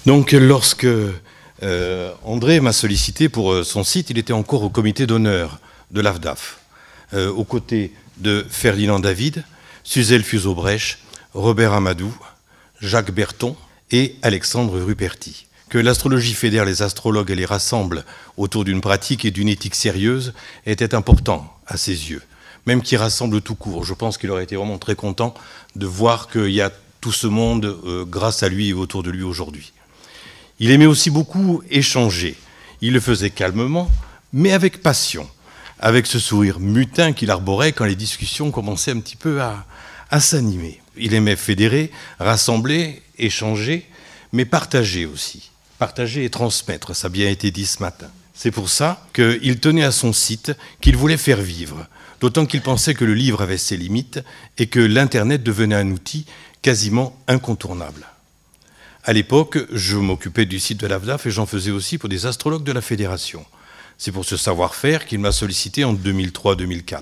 Donc lorsque André m'a sollicité pour son site, il était encore au comité d'honneur de l'AFDAF, aux côtés de Ferdinand David, Suzel Fuseau-Brèche, Robert Amadou, Jacques Berton et Alexandre Ruperti. Que l'astrologie fédère les astrologues et les rassemble autour d'une pratique et d'une éthique sérieuse était important à ses yeux, même qu'il rassemble tout court. Je pense qu'il aurait été vraiment très content de voir qu'il y a tout ce monde grâce à lui et autour de lui aujourd'hui. Il aimait aussi beaucoup échanger. Il le faisait calmement, mais avec passion, avec ce sourire mutin qu'il arborait quand les discussions commençaient un petit peu à s'animer. Il aimait fédérer, rassembler, échanger, mais partager aussi. Partager et transmettre, ça a bien été dit ce matin. C'est pour ça qu'il tenait à son site, qu'il voulait faire vivre, d'autant qu'il pensait que le livre avait ses limites et que l'Internet devenait un outil quasiment incontournable. À l'époque, je m'occupais du site de l'AFDAF et j'en faisais aussi pour des astrologues de la Fédération. C'est pour ce savoir-faire qu'il m'a sollicité en 2003-2004.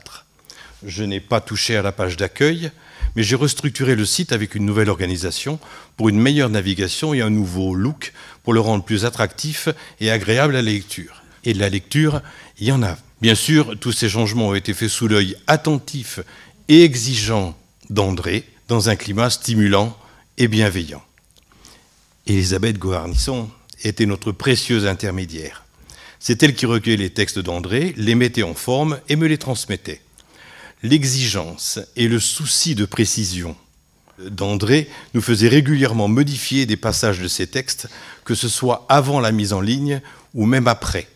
Je n'ai pas touché à la page d'accueil, mais j'ai restructuré le site avec une nouvelle organisation pour une meilleure navigation et un nouveau look pour le rendre plus attractif et agréable à la lecture. Et de la lecture, il y en a. Bien sûr, tous ces changements ont été faits sous l'œil attentif et exigeant d'André, dans un climat stimulant et bienveillant. Elisabeth Goarnisson était notre précieuse intermédiaire. C'est elle qui recueillait les textes d'André, les mettait en forme et me les transmettait. L'exigence et le souci de précision d'André nous faisaient régulièrement modifier des passages de ses textes, que ce soit avant la mise en ligne ou même après.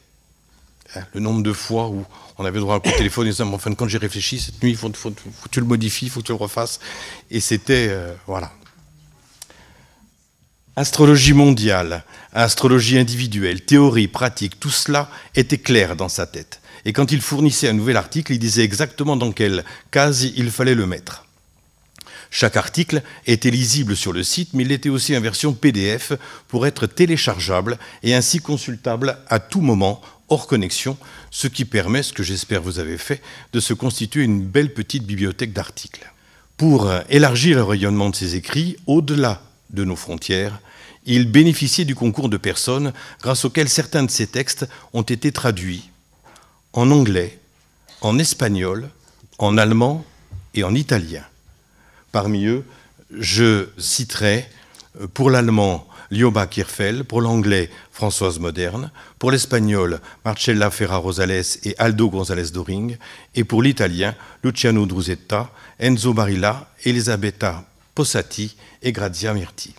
Le nombre de fois où on avait droit à un coup de téléphone et disant, en fin de compte, j'ai réfléchi, cette nuit, il faut que tu le modifies, il faut que tu le refasses. Et c'était, voilà. Astrologie mondiale, astrologie individuelle, théorie, pratique, tout cela était clair dans sa tête. Et quand il fournissait un nouvel article, il disait exactement dans quelle case il fallait le mettre. Chaque article était lisible sur le site, mais il était aussi en version PDF pour être téléchargeable et ainsi consultable à tout moment, hors connexion, ce qui permet, ce que j'espère vous avez fait, de se constituer une belle petite bibliothèque d'articles. Pour élargir le rayonnement de ses écrits, au-delà de nos frontières, il bénéficiait du concours de personnes grâce auxquelles certains de ses textes ont été traduits en anglais, en espagnol, en allemand et en italien. Parmi eux, je citerai pour l'allemand Lioba Kirfel, pour l'anglais Françoise Moderne, pour l'espagnol Marcella Ferra-Rosales et Aldo González Doring, et pour l'italien Luciano Drusetta, Enzo Barilla, Elisabetta Possati et Grazia Mirti.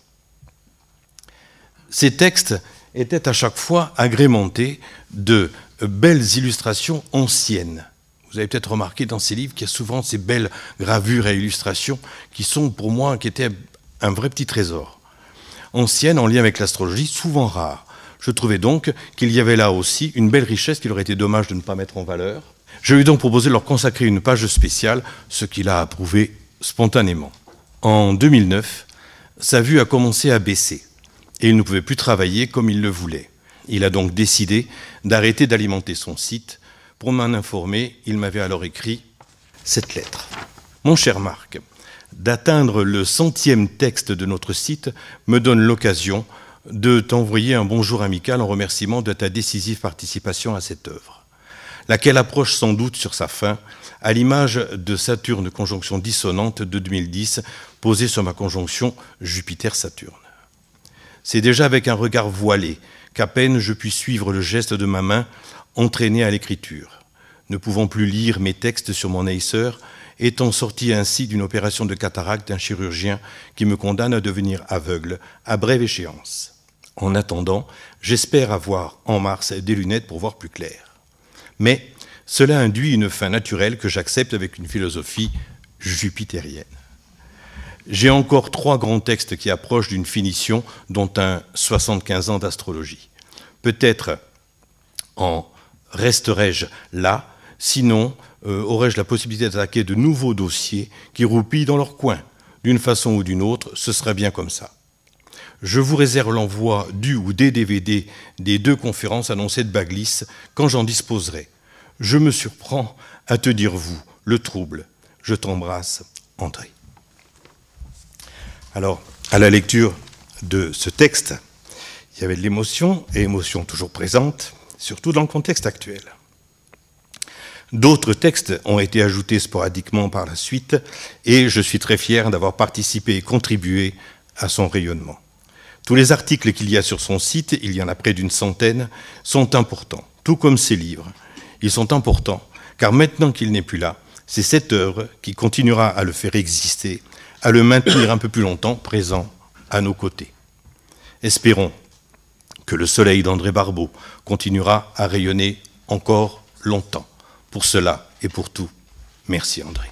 Ces textes étaient à chaque fois agrémentés de belles illustrations anciennes. Vous avez peut-être remarqué dans ces livres qu'il y a souvent ces belles gravures et illustrations qui sont pour moi, qui étaient un vrai petit trésor. Anciennes, en lien avec l'astrologie, souvent rares. Je trouvais donc qu'il y avait là aussi une belle richesse qu'il aurait été dommage de ne pas mettre en valeur. Je lui ai donc proposé de leur consacrer une page spéciale, ce qu'il a approuvé spontanément. En 2009, sa vue a commencé à baisser et il ne pouvait plus travailler comme il le voulait. Il a donc décidé d'arrêter d'alimenter son site. Pour m'en informer, il m'avait alors écrit cette lettre. « Mon cher Marc, d'atteindre le 100e texte de notre site me donne l'occasion de t'envoyer un bonjour amical en remerciement de ta décisive participation à cette œuvre, laquelle approche sans doute sur sa fin, à l'image de Saturne conjonction dissonante de 2010 posée sur ma conjonction Jupiter-Saturne. C'est déjà avec un regard voilé qu'à peine je puis suivre le geste de ma main entraînée à l'écriture. Ne pouvant plus lire mes textes sur mon Acer, étant sorti ainsi d'une opération de cataracte d'un chirurgien qui me condamne à devenir aveugle à brève échéance. En attendant, j'espère avoir en mars des lunettes pour voir plus clair. Mais cela induit une fin naturelle que j'accepte avec une philosophie jupitérienne. J'ai encore 3 grands textes qui approchent d'une finition, dont un 75 ans d'astrologie. Peut-être en resterai-je là, sinon aurais-je la possibilité d'attaquer de nouveaux dossiers qui roupillent dans leur coin. D'une façon ou d'une autre, ce serait bien comme ça. Je vous réserve l'envoi du ou des DVD des 2 conférences annoncées de Baglis quand j'en disposerai. Je me surprends à te dire vous, le trouble. Je t'embrasse, André. Alors, à la lecture de ce texte, Il y avait de l'émotion, et émotion toujours présente, surtout dans le contexte actuel. D'autres textes ont été ajoutés sporadiquement par la suite, et je suis très fier d'avoir participé et contribué à son rayonnement. Tous les articles qu'il y a sur son site, il y en a près d'une centaine, sont importants, tout comme ses livres. Ils sont importants, car maintenant qu'il n'est plus là, c'est cette œuvre qui continuera à le faire exister, à le maintenir un peu plus longtemps présent à nos côtés. Espérons que le soleil d'André Barbeau continuera à rayonner encore longtemps. Pour cela et pour tout, merci André.